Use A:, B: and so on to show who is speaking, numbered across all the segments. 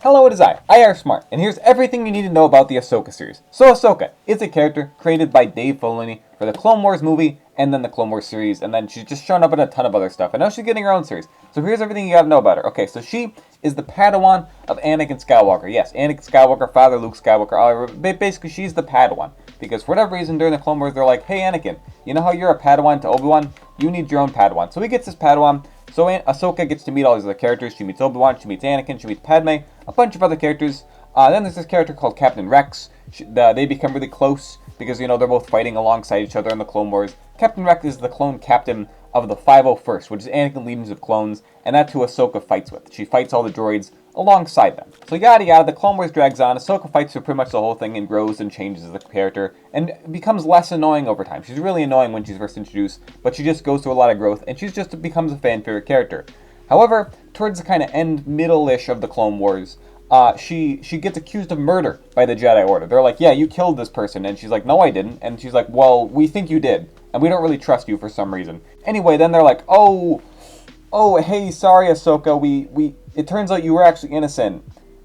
A: Hello, it is I are Smart, and here's everything you need to know about the Ahsoka series. So Ahsoka is a character created by Dave Filoni for the Clone Wars movie, and then the Clone Wars series, and then she's just shown up in a ton of other stuff, and now she's getting her own series. So here's everything you gotta know about her. Okay, so she is the Padawan of Anakin Skywalker. Yes, Anakin Skywalker, father Luke Skywalker, basically she's the Padawan. Because for whatever reason during the Clone Wars, they're like, hey Anakin, you know how you're a Padawan to Obi-Wan? You need your own Padawan. So he gets this Padawan. So Ahsoka gets to meet all these other characters. She meets Obi-Wan, she meets Anakin, she meets Padme, a bunch of other characters. Then there's this character called Captain Rex. They become really close because, you know, they're both fighting alongside each other in the Clone Wars. Captain Rex is the clone captain of the 501st, which is Anakin Legions of Clones, and that's who Ahsoka fights with. She fights all the droids alongside them. So yada yada, the Clone Wars drags on. Ahsoka fights through pretty much the whole thing and grows and changes as a character and becomes less annoying over time. She's really annoying when she's first introduced, but she just goes through a lot of growth and she's just becomes a fan favorite character. However, towards the kind of end, middle-ish of the Clone Wars, she gets accused of murder by the Jedi Order. They're like, yeah, you killed this person. And she's like, no, I didn't. And she's like, well, we think you did. And we don't really trust you for some reason. Anyway, then they're like, oh, hey, sorry, Ahsoka. It turns out you were actually innocent.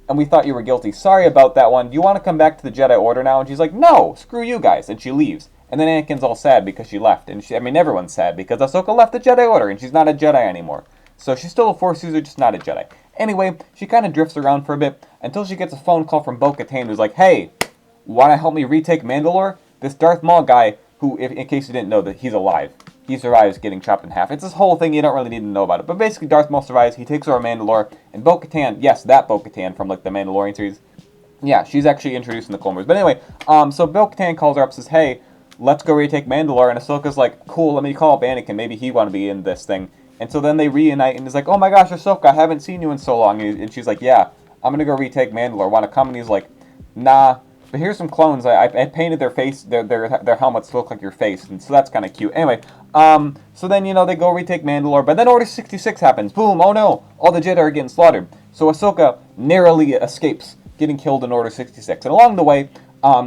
A: And we thought you were guilty. Sorry about that one. Do you want to come back to the Jedi Order now? And she's like, no, screw you guys. And she leaves. And then Anakin's all sad because she left. And everyone's sad because Ahsoka left the Jedi Order and she's not a Jedi anymore. So she's still a Force user, just not a Jedi. Anyway, she kind of drifts around for a bit until she gets a phone call from Bo-Katan who's like, hey, want to help me retake Mandalore? This Darth Maul guy, who, in case you didn't know, that he's alive. He survives getting chopped in half. It's this whole thing, you don't really need to know about it. But basically, Darth Maul survives, he takes over Mandalore, and Bo-Katan, yes, that Bo-Katan from, like, the Mandalorian series, yeah, she's actually introduced in the Clone Wars. But anyway, so Bo-Katan calls her up and says, hey, let's go retake Mandalore, and Ahsoka's like, cool, let me call up Anakin, maybe he want to be in this thing. And so then they reunite, and he's like, oh my gosh, Ahsoka, I haven't seen you in so long. And she's like, yeah, I'm going to go retake Mandalore. Want to come? And he's like, nah, but here's some clones. I painted their face, their helmets to look like your face. And so that's kind of cute. Anyway, so then, you know, they go retake Mandalore. But then Order 66 happens. Boom, oh no, all the Jedi are getting slaughtered. So Ahsoka narrowly escapes getting killed in Order 66. And along the way,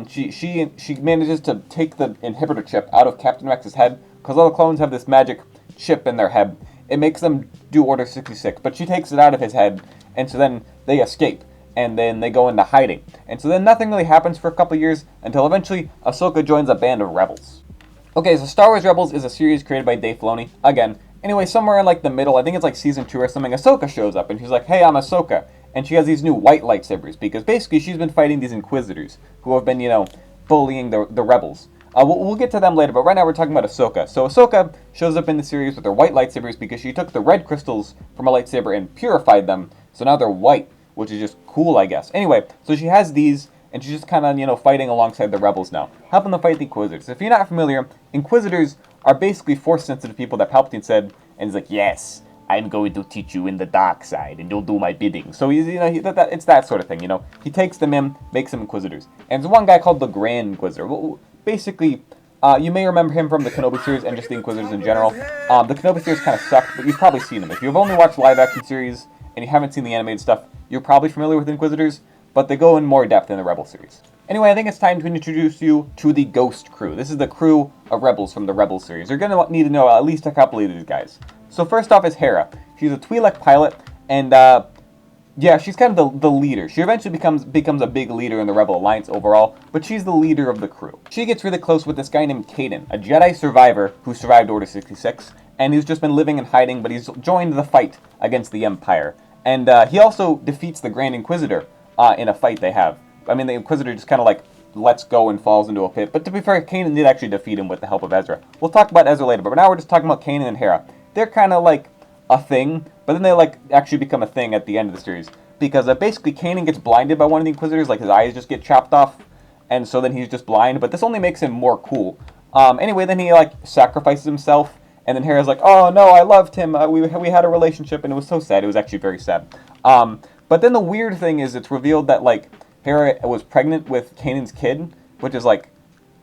A: she manages to take the inhibitor chip out of Captain Rex's head. Because all the clones have this magic chip in their head. It makes them do Order 66, but she takes it out of his head, and so then they escape, and then they go into hiding. And so then nothing really happens for a couple years, until eventually Ahsoka joins a band of rebels. Okay, so Star Wars Rebels is a series created by Dave Filoni, again. Anyway, somewhere in like the middle, I think it's like season 2 or something, Ahsoka shows up, and she's like, hey, I'm Ahsoka. And she has these new white lightsabers, because basically she's been fighting these Inquisitors, who have been, you know, bullying the rebels. We'll get to them later, but right now we're talking about Ahsoka. So Ahsoka shows up in the series with her white lightsabers because she took the red crystals from a lightsaber and purified them, so now they're white, which is just cool, I guess. Anyway, so she has these, and she's just kind of, you know, fighting alongside the rebels now, helping them fight the Inquisitors. If you're not familiar, Inquisitors are basically Force-sensitive people that Palpatine said, and he's like, yes, I'm going to teach you in the dark side, and you'll do my bidding. So, you know, it's that sort of thing, you know. He takes them in, makes them Inquisitors. And there's one guy called the Grand Inquisitor. Basically, you may remember him from the Kenobi series and just the Inquisitors in general. The Kenobi series kind of sucked, but you've probably seen them. If you've only watched live-action series and you haven't seen the animated stuff, you're probably familiar with Inquisitors, but they go in more depth in the Rebel series. Anyway, I think it's time to introduce you to the Ghost Crew. This is the crew of Rebels from the Rebel series. You're going to need to know at least a couple of these guys. So first off is Hera. She's a Twi'lek pilot, and yeah, she's kind of the leader. She eventually becomes a big leader in the Rebel Alliance overall, but she's the leader of the crew. She gets really close with this guy named Kanan, a Jedi survivor who survived Order 66, and who's just been living in hiding, but he's joined the fight against the Empire. And he also defeats the Grand Inquisitor in a fight they have. I mean, the Inquisitor just kind of like lets go and falls into a pit, but to be fair, Kanan did actually defeat him with the help of Ezra. We'll talk about Ezra later, but now we're just talking about Kanan and Hera. They're kind of like a thing, but then they like actually become a thing at the end of the series. Because basically Kanan gets blinded by one of the Inquisitors, like his eyes just get chopped off, and so then he's just blind, but this only makes him more cool. Anyway, then he like sacrifices himself, and then Hera's like, oh no, I loved him, we had a relationship, and it was so sad, it was actually very sad. But then the weird thing is it's revealed that like Hera was pregnant with Kanan's kid, which is like,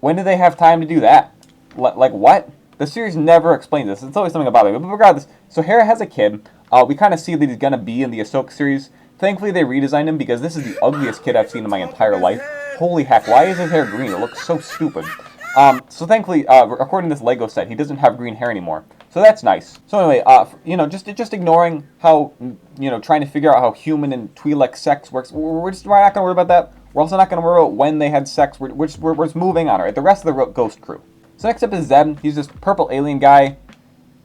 A: when did they have time to do that? Like what? The series never explains this, it's always something about it, but regardless, so Hera has a kid, we kind of see that he's going to be in the Ahsoka series. Thankfully, they redesigned him because this is the ugliest kid I've seen in my entire life. Holy heck, why is his hair green? It looks so stupid. So thankfully, according to this Lego set, he doesn't have green hair anymore. So that's nice. So anyway, just ignoring how, trying to figure out how human and Twi'lek sex works. We're not gonna worry about that. We're also not gonna worry about when they had sex. We're just moving on. Right, the rest of the Ghost crew. So next up is Zeb. He's this purple alien guy.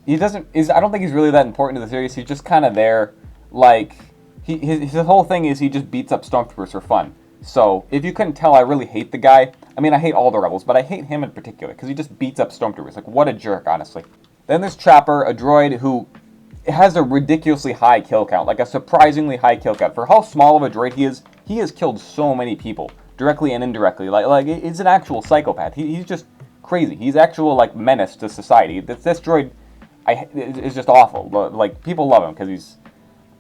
A: I don't think he's really that important to the series. He's just kind of there. Like, his whole thing is he just beats up stormtroopers for fun. So, if you couldn't tell, I really hate the guy. I mean, I hate all the rebels, but I hate him in particular, because he just beats up stormtroopers. Like, what a jerk, honestly. Then there's Chopper, a droid who has a ridiculously high kill count. Like, a surprisingly high kill count. For how small of a droid he has killed so many people, directly and indirectly. Like he's an actual psychopath. He's just crazy. He's actual, like, menace to society. This droid is just awful. Like, people love him, because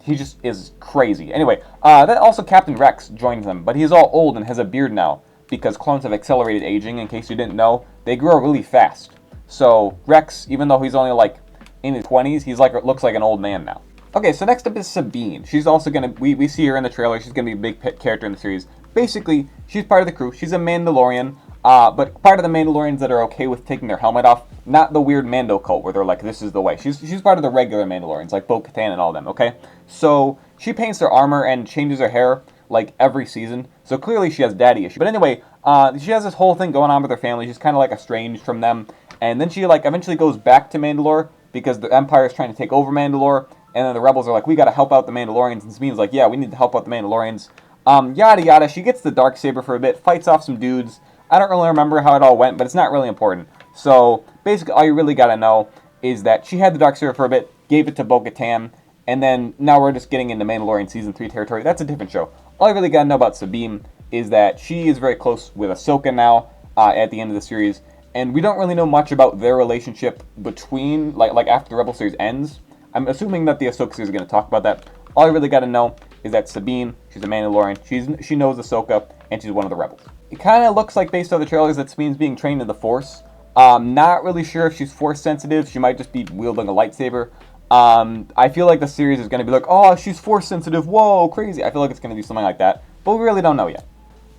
A: he just is crazy. Anyway, then also Captain Rex joins them, but he's all old and has a beard now, because clones have accelerated aging, in case you didn't know. They grow really fast. So, Rex, even though he's only, like, in his 20s, looks like an old man now. Okay, so next up is Sabine. She's also gonna, we see her in the trailer, she's gonna be a big character in the series. Basically, she's part of the crew, she's a Mandalorian, but part of the Mandalorians that are okay with taking their helmet off, not the weird Mando cult where they're like, this is the way. She's part of the regular Mandalorians, like Bo-Katan and all of them, okay? So, she paints her armor and changes her hair, like, every season. So clearly she has daddy issues. But anyway, she has this whole thing going on with her family. She's kind of, like, estranged from them. And then she, like, eventually goes back to Mandalore because the Empire is trying to take over Mandalore. And then the rebels are like, we gotta help out the Mandalorians. And Sabine's like, yeah, we need to help out the Mandalorians. Yada yada. She gets the Darksaber for a bit, fights off some dudes. I don't really remember how it all went, but it's not really important. So, basically, all you really gotta know is that she had the Darksaber for a bit, gave it to Bo-Katan, and then now we're just getting into Mandalorian Season 3 territory. That's a different show. All you really gotta know about Sabine is that she is very close with Ahsoka now, at the end of the series, and we don't really know much about their relationship between, like after the Rebel series ends. I'm assuming that the Ahsoka series is gonna talk about that. All you really gotta know is that Sabine, she's a Mandalorian, she knows Ahsoka, and she's one of the rebels. It kind of looks like, based on the trailers, that Sabine's being trained in the Force. Not really sure if she's Force sensitive. She might just be wielding a lightsaber. I feel like the series is going to be like, oh, she's Force sensitive, whoa, crazy. I feel like it's going to do something like that, but we really don't know yet.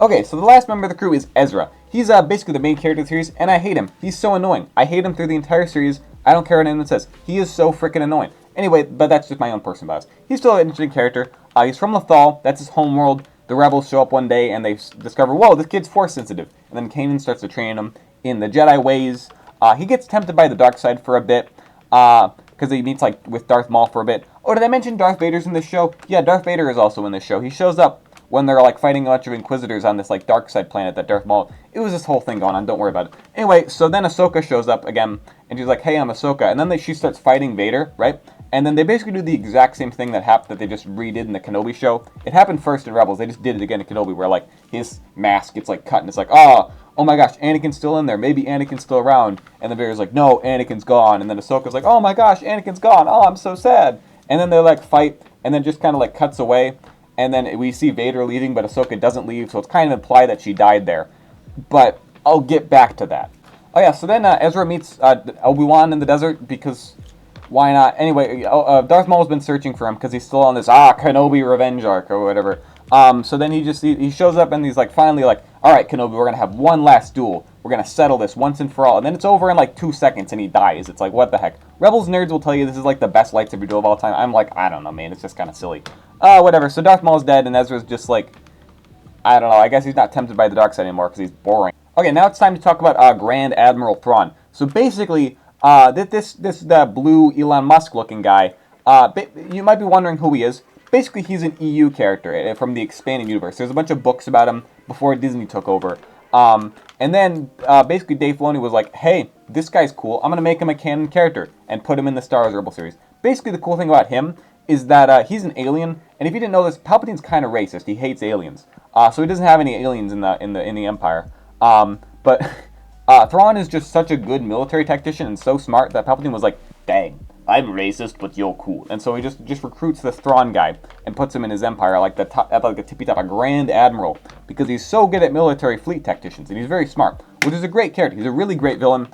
A: Okay, so the last member of the crew is Ezra. He's basically the main character of the series, and I hate him. He's so annoying. I hate him through the entire series. I don't care what anyone says. He is so freaking annoying. Anyway, but that's just my own personal bias. He's still an interesting character. He's from Lothal. That's his homeworld. The rebels show up one day, and they discover, whoa, this kid's Force sensitive. And then Kanan starts to train him in the Jedi ways. He gets tempted by the dark side for a bit, because he meets, like, with Darth Maul for a bit. Oh, did I mention Darth Vader's in this show? Yeah, Darth Vader is also in this show. He shows up when they're, like, fighting a bunch of Inquisitors on this, like, dark side planet that Darth Maul... It was this whole thing going on, don't worry about it. Anyway, so then Ahsoka shows up again, and she's like, hey, I'm Ahsoka. And then she starts fighting Vader, right? And then they basically do the exact same thing that they just redid in the Kenobi show. It happened first in Rebels. They just did it again in Kenobi, where, like, his mask gets, like, cut, and it's like, oh my gosh, Anakin's still in there. Maybe Anakin's still around. And then Vader's like, no, Anakin's gone. And then Ahsoka's like, oh my gosh, Anakin's gone. Oh, I'm so sad. And then they, like, fight, and then just kind of, like, cuts away. And then we see Vader leaving, but Ahsoka doesn't leave, so it's kind of implied that she died there. But I'll get back to that. Oh yeah, so then Ezra meets Obi-Wan in the desert, because why not? Anyway, Darth Maul's been searching for him, because he's still on this, Kenobi revenge arc, or whatever. So then he shows up, and he's like, finally like, alright Kenobi, we're going to have one last duel. We're going to settle this once and for all. And then it's over in like 2 seconds, and he dies. It's like, what the heck? Rebels nerds will tell you this is like the best lightsaber duel of all time. I'm like, I don't know, man, it's just kind of silly. Whatever, so Darth Maul's dead, and Ezra's just like, I don't know, I guess he's not tempted by the dark side anymore, because he's boring. Okay, now it's time to talk about Grand Admiral Thrawn. So basically, the blue Elon Musk looking guy, you might be wondering who he is. Basically, he's an EU character from the expanding universe. There's a bunch of books about him before Disney took over. And then basically Dave Filoni was like, hey, this guy's cool. I'm going to make him a canon character and put him in the Star Wars Rebel series. Basically, the cool thing about him is that he's an alien. And if you didn't know this, Palpatine's kind of racist. He hates aliens. So he doesn't have any aliens in the Empire. But Thrawn is just such a good military tactician and so smart that Palpatine was like, dang, I'm racist, but you're cool. And so he just recruits this Thrawn guy and puts him in his empire at the tippy top, a Grand Admiral, because he's so good at military fleet tacticians, and he's very smart, which is a great character. He's a really great villain.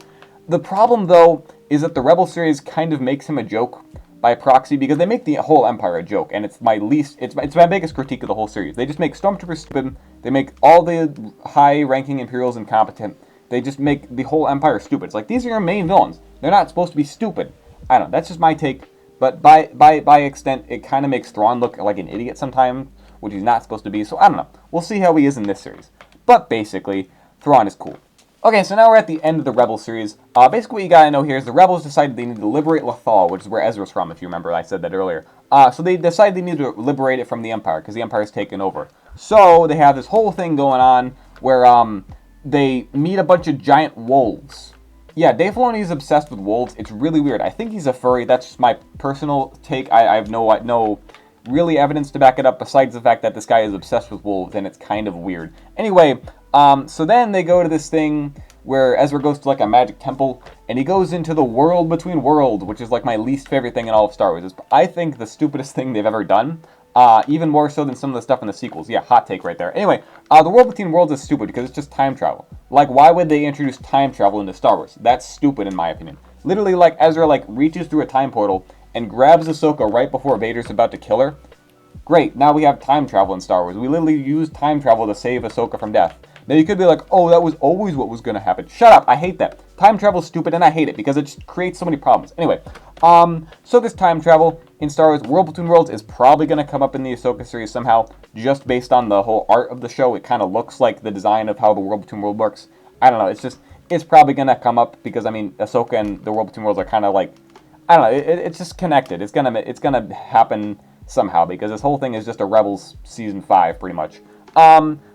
A: The problem, though, is that the Rebel series kind of makes him a joke by proxy, because they make the whole Empire a joke, and it's my biggest critique of the whole series. They just make Stormtroopers stupid. They make all the high-ranking Imperials incompetent. They just make the whole Empire stupid. It's like, these are your main villains. They're not supposed to be stupid. I don't know. That's just my take. But by extent, it kind of makes Thrawn look like an idiot sometimes, which he's not supposed to be. So I don't know. We'll see how he is in this series. But basically, Thrawn is cool. Okay, so now we're at the end of the Rebels series. Basically what you gotta know here is the Rebels decided they need to liberate Lothal, which is where Ezra's from, if you remember, I said that earlier. So they decided they need to liberate it from the Empire, because the Empire's taken over. So they have this whole thing going on where they meet a bunch of giant wolves. Yeah, Dave Filoni is obsessed with wolves. It's really weird. I think he's a furry. That's just my personal take. I have no really evidence to back it up besides the fact that this guy is obsessed with wolves, and it's kind of weird. Anyway, so then they go to this thing where Ezra goes to like a magic temple, and he goes into the world between worlds, which is like my least favorite thing in all of Star Wars. It's, I think, the stupidest thing they've ever done. Even more so than some of the stuff in the sequels. Yeah, hot take right there. Anyway, the world between worlds is stupid because it's just time travel. Like, why would they introduce time travel into Star Wars? That's stupid in my opinion. Literally, like, Ezra, like, reaches through a time portal and grabs Ahsoka right before Vader's about to kill her. Great, now we have time travel in Star Wars. We literally use time travel to save Ahsoka from death. Now you could be like, oh, that was always what was going to happen. Shut up, I hate that. Time travel is stupid and I hate it because it just creates so many problems. Anyway, so this time travel in Star Wars World Between Worlds is probably going to come up in the Ahsoka series somehow, just based on the whole art of the show. It kind of looks like the design of how the World Between Worlds works. I don't know, it's probably going to come up because, I mean, Ahsoka and the World Between Worlds are kind of like, I don't know, it's just connected. It's gonna happen somehow because this whole thing is just a Rebels season 5 pretty much.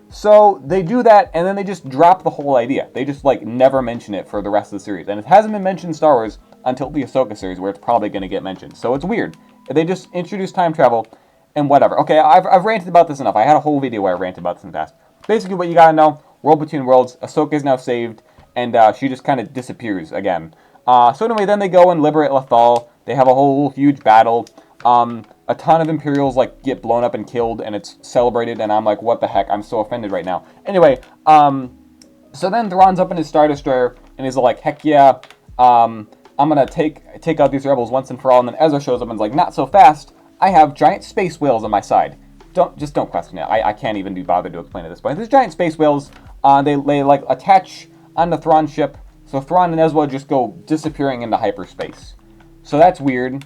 A: So they do that, and then they just drop the whole idea. They just, like, never mention it for the rest of the series. And it hasn't been mentioned in Star Wars until the Ahsoka series, where it's probably going to get mentioned. So it's weird. They just introduce time travel, and whatever. Okay, I've ranted about this enough. I had a whole video where I ranted about this in the past. Basically, what you gotta know, World Between Worlds, Ahsoka is now saved, and she just kind of disappears again. So anyway, then they go and liberate Lothal. They have a whole huge battle. A ton of Imperials, like, get blown up and killed, and it's celebrated, and I'm like, what the heck? I'm so offended right now. Anyway, so then Thrawn's up in his Star Destroyer, and he's like, heck yeah, I'm gonna take out these rebels once and for all, and then Ezra shows up and is like, not so fast, I have giant space whales on my side. Don't question it. I can't even be bothered to explain it at this point. There's giant space whales, they like, attach on the Thrawn ship, so Thrawn and Ezra just go disappearing into hyperspace. So that's weird.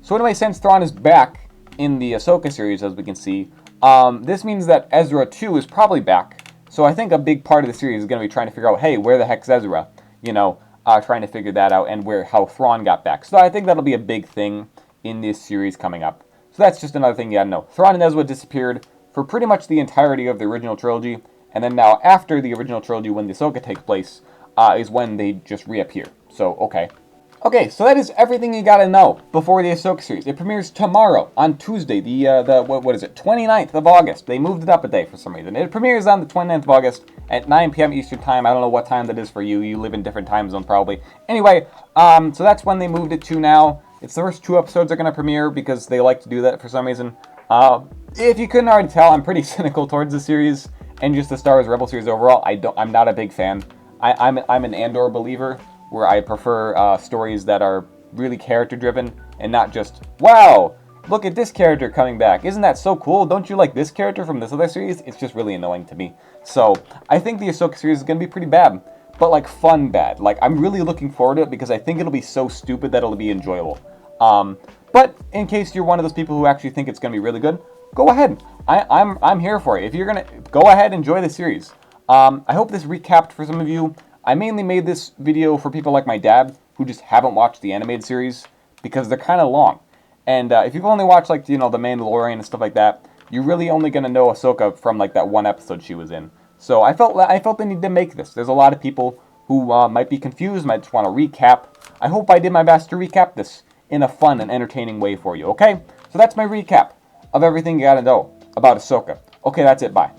A: So anyway, since Thrawn is back in the Ahsoka series, as we can see, this means that Ezra, too, is probably back. So I think a big part of the series is going to be trying to figure out, hey, where the heck's Ezra? You know, trying to figure that out, and how Thrawn got back. So I think that'll be a big thing in this series coming up. So that's just another thing you gotta know. Thrawn and Ezra disappeared for pretty much the entirety of the original trilogy, and then now after the original trilogy, when the Ahsoka takes place, is when they just reappear. So, okay. Okay, so that is everything you gotta know before the Ahsoka series. It premieres tomorrow, on Tuesday, what is it, 29th of August. They moved it up a day for some reason. It premieres on the 29th of August at 9 p.m. Eastern Time. I don't know what time that is for you. You live in different time zones, probably. Anyway, so that's when they moved it to now. It's the first 2 episodes are gonna premiere because they like to do that for some reason. If you couldn't already tell, I'm pretty cynical towards the series and just the Star Wars Rebel series overall. I'm not a big fan. I'm an Andor believer, where I prefer stories that are really character-driven and not just, wow, look at this character coming back. Isn't that so cool? Don't you like this character from this other series? It's just really annoying to me. So I think the Ahsoka series is going to be pretty bad, but like fun bad. Like I'm really looking forward to it because I think it'll be so stupid that it'll be enjoyable. But in case you're one of those people who actually think it's going to be really good, go ahead. I'm here for it. If you're going to, go ahead, enjoy the series. I hope this recapped for some of you. I mainly made this video for people like my dad who just haven't watched the animated series because they're kind of long. And if you've only watched, like, you know, The Mandalorian and stuff like that, you're really only going to know Ahsoka from, like, that one episode she was in. So I felt they needed to make this. There's a lot of people who might be confused, might just want to recap. I hope I did my best to recap this in a fun and entertaining way for you, okay? So that's my recap of everything you got to know about Ahsoka. Okay, that's it. Bye.